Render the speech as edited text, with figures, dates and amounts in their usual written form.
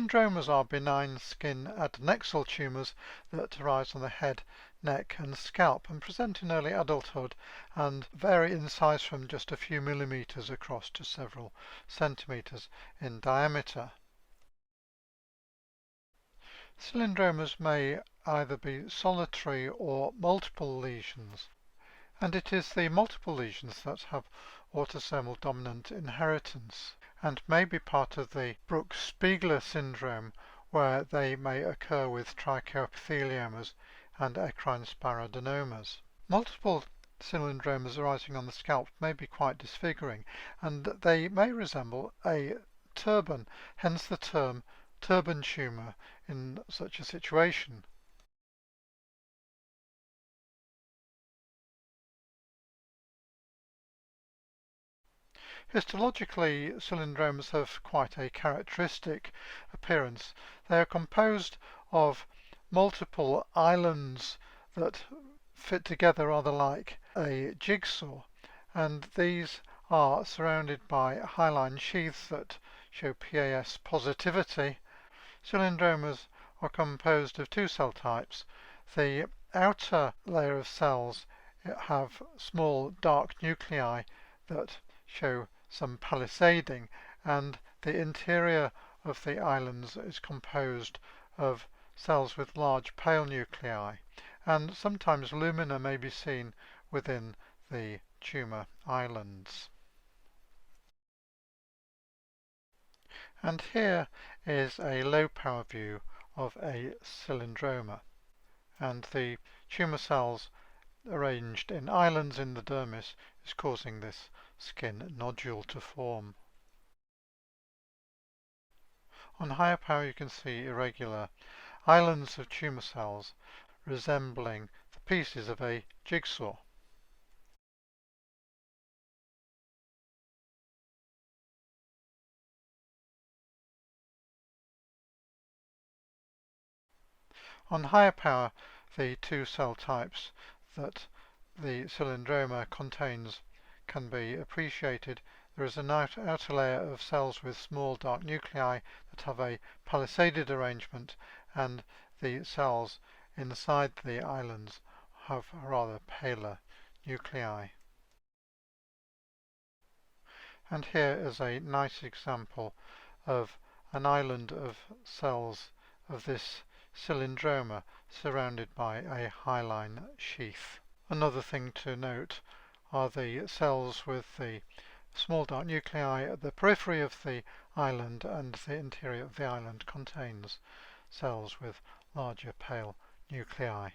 Cylindromas are benign skin adnexal tumours that arise on the head, neck and scalp and present in early adulthood and vary in size from just a few millimetres across to several centimetres in diameter. Cylindromas may either be solitary or multiple lesions, and it is the multiple lesions that have autosomal dominant inheritance and may be part of the Brooke-Spiegler syndrome, where they may occur with trichoepitheliomas and ecrine spirodenomas. Multiple cylindromas arising on the scalp may be quite disfiguring, and they may resemble a turban, hence the term turban tumour in such a situation. Histologically, cylindromas have quite a characteristic appearance. They are composed of multiple islands that fit together rather like a jigsaw, and these are surrounded by hyaline sheaths that show PAS positivity. Cylindromas are composed of two cell types. The outer layer of cells have small dark nuclei that show some palisading, and the interior of the islands is composed of cells with large pale nuclei, and sometimes lumina may be seen within the tumour islands. And here is a low power view of a cylindroma, and the tumour cells arranged in islands in the dermis is causing this skin nodule to form. On higher power you can see irregular islands of tumour cells resembling the pieces of a jigsaw. On higher power, the two cell types that the cylindroma contains can be appreciated. There is an outer layer of cells with small dark nuclei that have a palisaded arrangement, and the cells inside the islands have rather paler nuclei. And here is a nice example of an island of cells of this cylindroma surrounded by a hyaline sheath. Another thing to note are the cells with the small dark nuclei at the periphery of the island, and the interior of the island contains cells with larger pale nuclei.